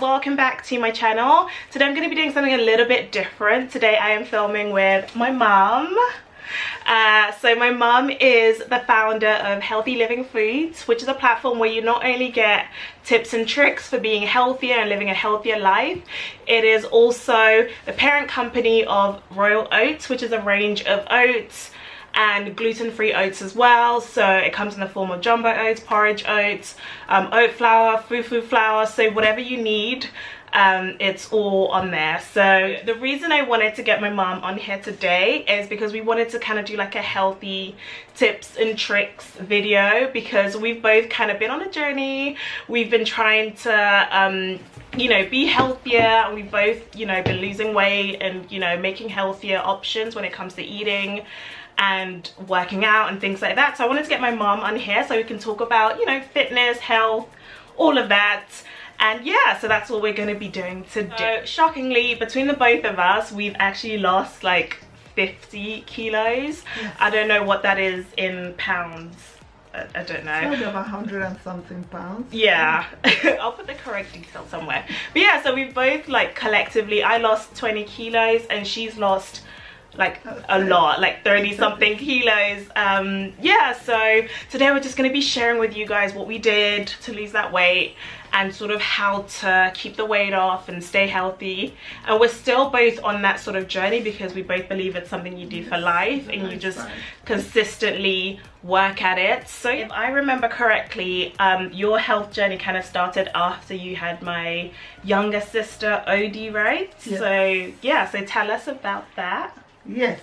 welcome back to my channel. Today I'm going to be doing something a little bit different. Today I am filming with my mom. So my mom is the founder of Healthy Living Foods, which is a platform where you not only get tips and tricks for being healthier and living a healthier life, it is also the parent company of Royal Oats, which is a range of oats and gluten-free oats as well. So it comes in the form of jumbo oats, porridge oats, oat flour, fufu flour, so whatever you need, it's all on there. So the reason I wanted to get my mom on here today is because we wanted to kind of do like a healthy tips and tricks video, because we've both kind of been on a journey. We've been trying to you know, be healthier, and we've both, you know, been losing weight and, you know, making healthier options when it comes to eating and working out and things like that. So I wanted to get my mom on here so we can talk about, you know, fitness, health, all of that. And yeah, so that's what we're going to be doing today. So, shockingly, between the both of us, we've actually lost like 50 kilos. Yes. I don't know what that is in pounds. I don't know. It's like 100 and something pounds. Yeah. I'll put the correct detail somewhere. But yeah, so we've both, like, collectively, I lost 20 kilos and she's lost like a lot, like 30 something kilos. Yeah, so today we're just going to be sharing with you guys what we did to lose that weight and sort of how to keep the weight off and stay healthy. And we're still both on that sort of journey because we both believe it's something you do for life and you just consistently work at it. So if I remember correctly, your health journey kind of started after you had my younger sister Odie, right? Yes. So yeah, so tell us about that. Yes,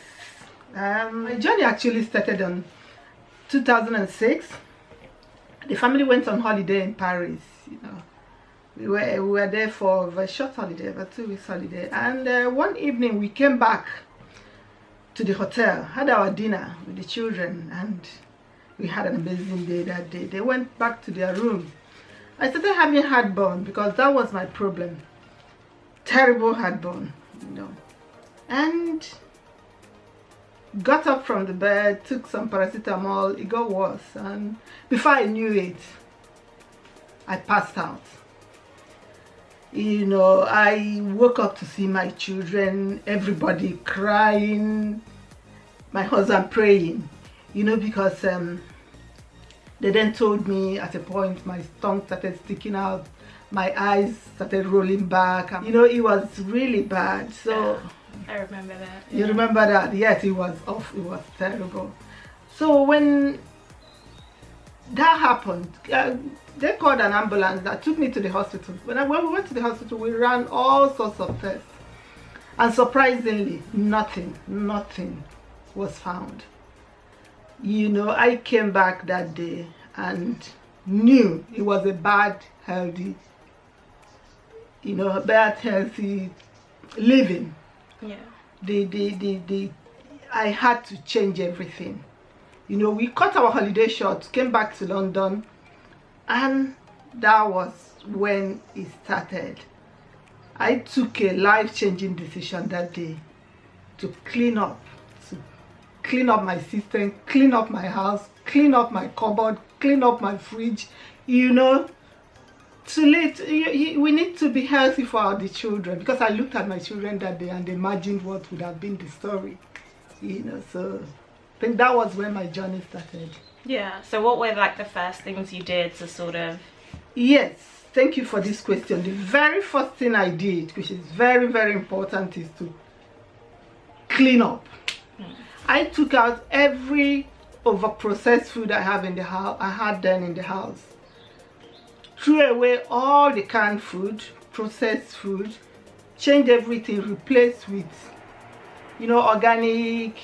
my journey actually started in 2006. The family went on holiday in Paris. You know, we were there for a short holiday, about 2 weeks holiday. And one evening we came back to the hotel, had our dinner with the children, and we had an amazing day that day. They went back to their room. I started having heartburn because that was my problem. Terrible heartburn, you know. And got up from the bed, took some paracetamol, it got worse, and before I knew it, I passed out. You know, I woke up to see my children, everybody crying, my husband praying, you know, because they then told me at a point my tongue started sticking out, my eyes started rolling back, you know, it was really bad. So I remember that. Yeah. You remember that? Yes, it was off. It was terrible. So when that happened, they called an ambulance that took me to the hospital. When we went to the hospital, we ran all sorts of tests, and surprisingly, nothing was found. You know, I came back that day and knew it was a bad healthy living. Yeah. I had to change everything. You know, we cut our holiday short, came back to London, and that was when it started. I took a life-changing decision that day to clean up my system, clean up my house, clean up my cupboard, clean up my fridge, you know. We need to be healthy for the children, because I looked at my children that day and imagined what would have been the story, you know. So I think that was when my journey started. Yeah. So what were like the first things you did to sort of... Yes, thank you for this question. The very first thing I did, which is very, very important, is to clean up. I took out every over-processed food I have in the house. I had then in the house. Threw away all the canned food, processed food, changed everything, replaced with, you know, organic,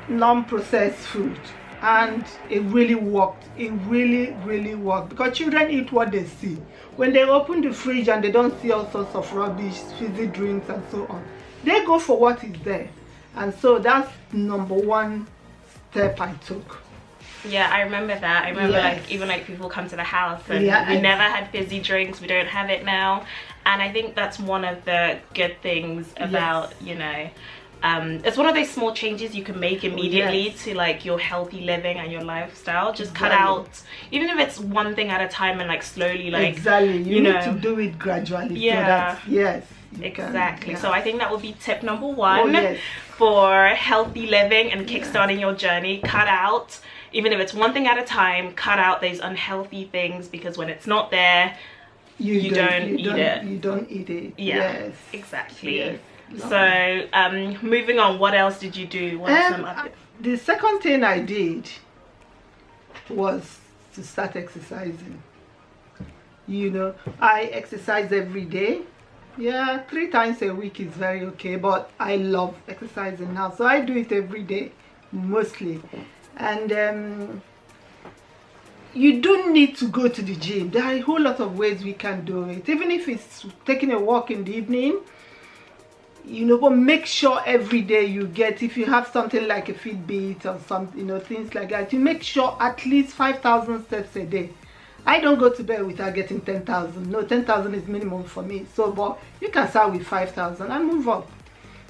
non-processed food. And it really worked. It really, really worked, because children eat what they see. When they open the fridge and they don't see all sorts of rubbish, fizzy drinks and so on, they go for what is there. And so that's number one step I took. Yeah, I remember that. I remember, yes, like, even like people come to the house and we never had fizzy drinks. We don't have it now. And I think that's one of the good things about, yes, you know, it's one of those small changes you can make immediately to like your healthy living and your lifestyle. Just cut out, even if it's one thing at a time, and like slowly, like you need to do it gradually. Yeah. So yes. Exactly. So I think that would be tip number one for healthy living and kickstarting your journey. Cut out, even if it's one thing at a time, cut out those unhealthy things, because when it's not there, you don't eat it. Yes, exactly. Yes. So moving on, what else did you do? The second thing I did was to start exercising. You know, I exercise every day. Yeah, 3 times a week is very okay, but I love exercising now, so I do it every day mostly. And you don't need to go to the gym. There are a whole lot of ways we can do it, even if it's taking a walk in the evening, you know. But make sure every day you get, if you have something like a Fitbit or something, you know, things like that, you make sure at least 5,000 steps a day. I don't go to bed without getting 10,000. No, 10,000 is minimum for me. So, but you can start with 5,000 and move up.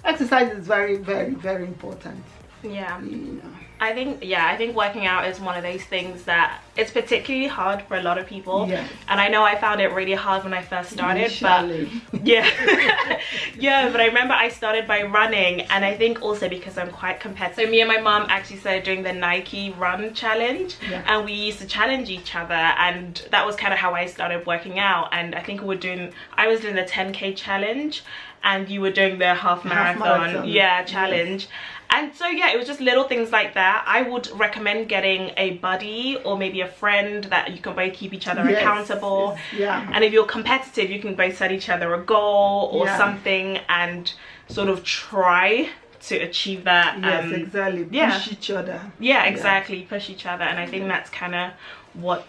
Exercise is very, very, very important. Yeah. You know. I think working out is one of those things that it's particularly hard for a lot of people. Yes. And I know I found it really hard when I first started. Initially. But yeah, but I remember I started by running, and I think also because I'm quite competitive. So me and my mom actually started doing the Nike run challenge, and we used to challenge each other, and that was kind of how I started working out. And I think I was doing the 10K challenge, and you were doing the half marathon challenge. Yes. And so yeah, it was just little things like that. I would recommend getting a buddy or maybe a friend that you can both keep each other accountable. Yeah. And if you're competitive, you can both set each other a goal or something and sort of try to achieve that. Yes, exactly. Push each other. Yeah, exactly. Push each other. And I think that's kind of what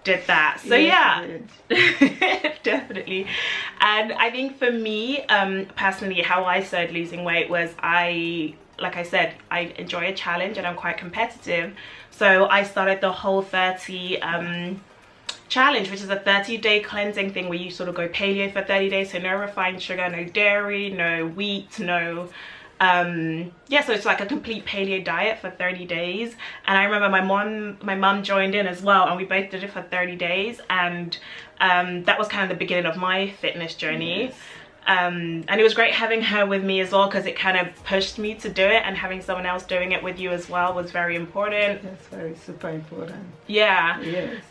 did that. So definitely. And I think for me personally, how I started losing weight was, like I said, I enjoy a challenge and I'm quite competitive. So I started the Whole30 challenge, which is a 30-day cleansing thing where you sort of go paleo for 30 days. So no refined sugar, no dairy, no wheat, no so it's like a complete paleo diet for 30 days. And I remember my mom joined in as well, and we both did it for 30 days. And that was kind of the beginning of my fitness journey. And it was great having her with me as well, because it kind of pushed me to do it, and having someone else doing it with you as well was very important. That's very super important. Yeah. Yes.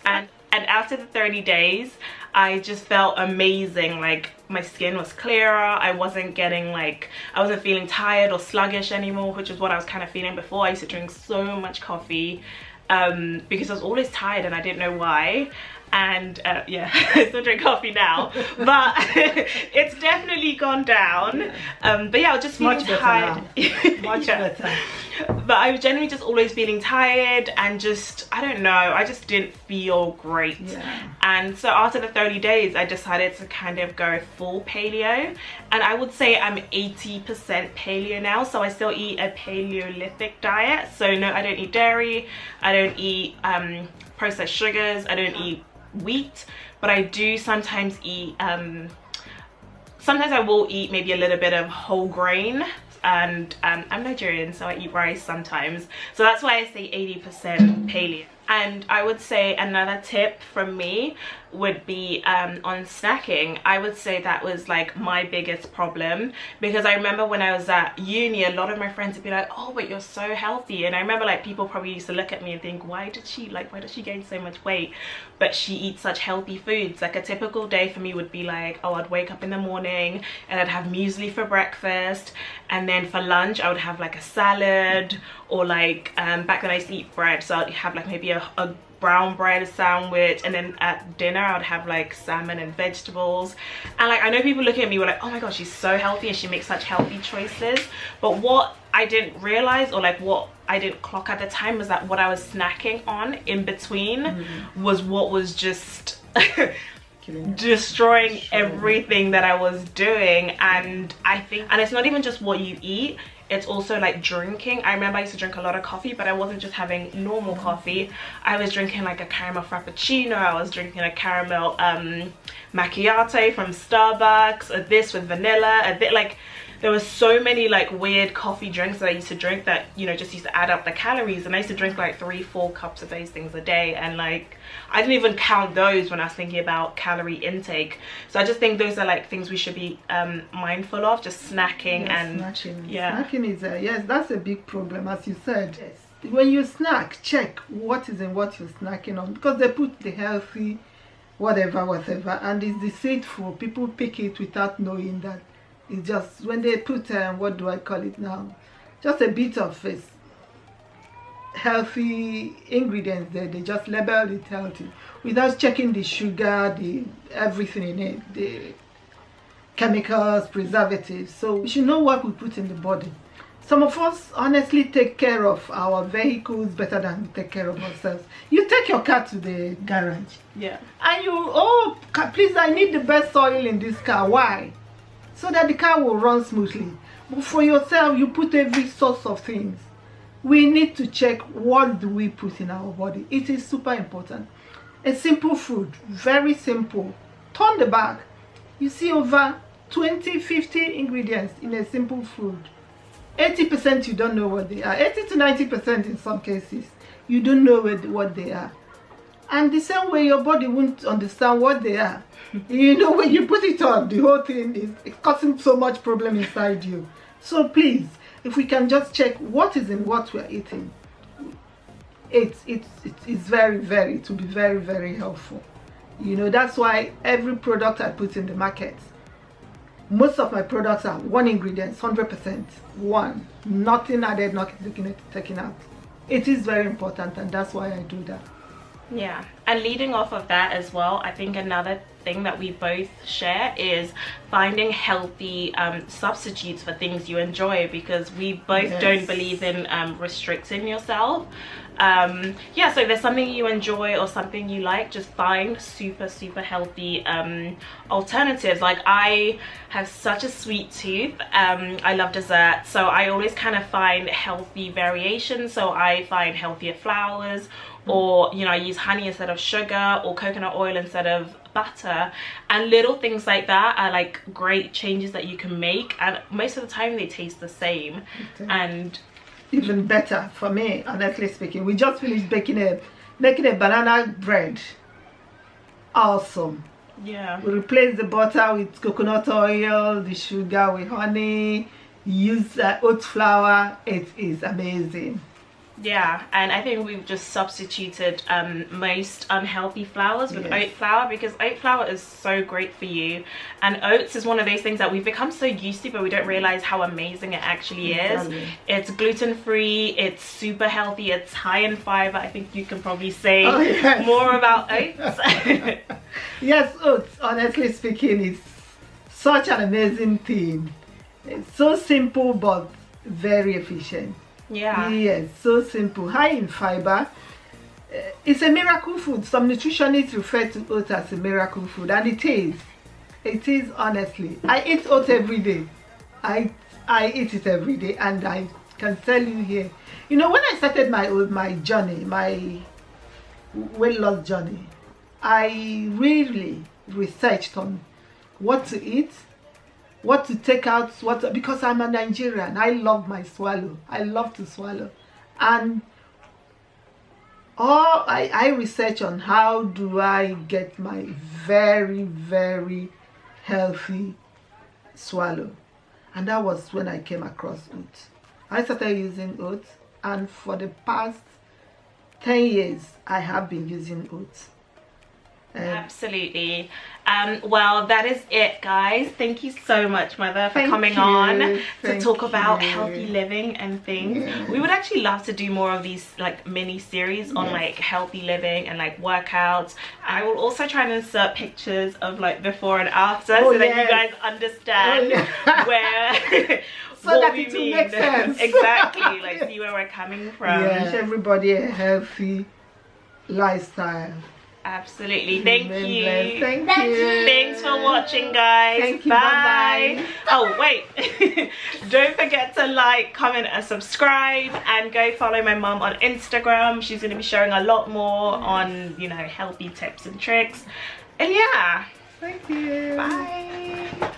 And after the 30 days, I just felt amazing. Like my skin was clearer. I wasn't feeling tired or sluggish anymore, which is what I was kind of feeling before. I used to drink so much coffee because I was always tired and I didn't know why. And I still drink coffee now, but it's definitely gone down. But yeah, I was just feeling tired. Much better. But I was generally just always feeling tired, and just, I don't know, I just didn't feel great. And so after the 30 days, I decided to kind of go full paleo, and I would say I'm 80% paleo now. So I still eat a Paleolithic diet. So no, I don't eat dairy, I don't eat processed sugars, I don't eat wheat, but I do sometimes eat sometimes I will eat maybe a little bit of whole grain, and I'm Nigerian, so I eat rice sometimes, so that's why I say 80% paleo. And I would say another tip from me would be on snacking. I would say that was like my biggest problem, because I remember when I was at uni, a lot of my friends would be like, oh, but you're so healthy. And I remember like people probably used to look at me and think, why does she gain so much weight? But she eats such healthy foods. Like a typical day for me would be like, oh, I'd wake up in the morning and I'd have muesli for breakfast, and then for lunch I would have like a salad, or like back then I used to eat bread, so I'd have like maybe a brown bread sandwich, and then at dinner I would have like salmon and vegetables. And like I know people looking at me were like, oh my gosh, she's so healthy and she makes such healthy choices. But what I didn't realize, or like what I didn't clock at the time, was that what I was snacking on in between was what was just destroying everything that I was doing. And I think, and it's not even just what you eat, it's also like drinking. I remember I used to drink a lot of coffee, but I wasn't just having normal coffee. I was drinking like a caramel frappuccino, I was drinking a caramel macchiato from Starbucks, or this with vanilla, a bit like, there were so many like weird coffee drinks that I used to drink that, you know, just used to add up the calories, and I used to drink like 3-4 cups of those things a day, and like I didn't even count those when I was thinking about calorie intake. So I just think those are like things we should be mindful of, just snacking. Yes, and snacking is yes, that's a big problem, as you said. Yes. When you snack, check what is in what you're snacking on, because they put the healthy whatever, and it's deceitful. People pick it without knowing that it's just, when they put what do I call it now, just a bit of this healthy ingredients there, they just label it healthy without checking the sugar, the everything in it, the chemicals, preservatives. So we should know what we put in the body. Some of us honestly take care of our vehicles better than we take care of ourselves. You take your car to the garage, and you, oh please, I need the best oil in this car. Why? So that the car will run smoothly. But for yourself, you put every source of things. We need to check what do we put in our body. It is super important. A simple food, very simple. Turn the bag. You see over 20-50 ingredients in a simple food. 80% you don't know what they are. 80 to 90% in some cases you don't know what they are. And the same way your body won't understand what they are. You know, when you put it on, the whole thing is causing so much problem inside you. So please, if we can just check what is in what we're eating, it's very, it will be very, very helpful. You know, that's why every product I put in the market, most of my products are one ingredient, 100%, one, nothing added, nothing taken out. It is very important, and that's why I do that. Yeah, and leading off of that as well, I think another thing that we both share is finding healthy substitutes for things you enjoy, because we both don't believe in restricting yourself. Yeah, so if there's something you enjoy or something you like, just find super healthy alternatives. Like, I have such a sweet tooth. I love dessert, so I always kind of find healthy variations. So I find healthier flours, or, you know, I use honey instead of sugar, or coconut oil instead of butter, and little things like that are like great changes that you can make, and most of the time they taste the same. And even better for me, honestly speaking. We just finished making a banana bread. Awesome. Yeah, we replace the butter with coconut oil, the sugar with honey, use oat flour. It is amazing. Yeah, and I think we've just substituted most unhealthy flours with oat flour, because oat flour is so great for you, and oats is one of those things that we've become so used to, but we don't realize how amazing it actually is. It's gluten-free, it's super healthy, it's high in fiber. I think you can probably say more about oats. Yes, oats, honestly speaking, is such an amazing thing. It's so simple but very efficient. Yeah. Yes, so simple, high in fiber. It's a miracle food. Some nutritionists refer to oats as a miracle food, and it is. It is, honestly. I eat oats every day. I eat it every day, and I can tell you here, you know, when I started my journey, my weight loss journey, I really researched on what to eat, what to take out, because I'm a Nigerian. I love my swallow. I love to swallow, and I research on how do I get my very healthy swallow, and that was when I came across oats. I started using oats, and for the past 10 years I have been using oats. Absolutely. Well, that is it, guys. Thank you so much, Mother, for coming on to talk about healthy living and things. We would actually love to do more of these like mini series on like healthy living and like workouts. I will also try and insert pictures of like before and after, so that you guys understand where so that it will make sense. Exactly, like see where we're coming from. Wish everybody a healthy lifestyle. Absolutely. Thank you. Thank you. Thanks for watching, guys. Thank you. Bye. Oh, wait. Don't forget to like, comment, and subscribe, and go follow my mom on Instagram. She's going to be sharing a lot more on, you know, healthy tips and tricks. And yeah. Thank you. Bye.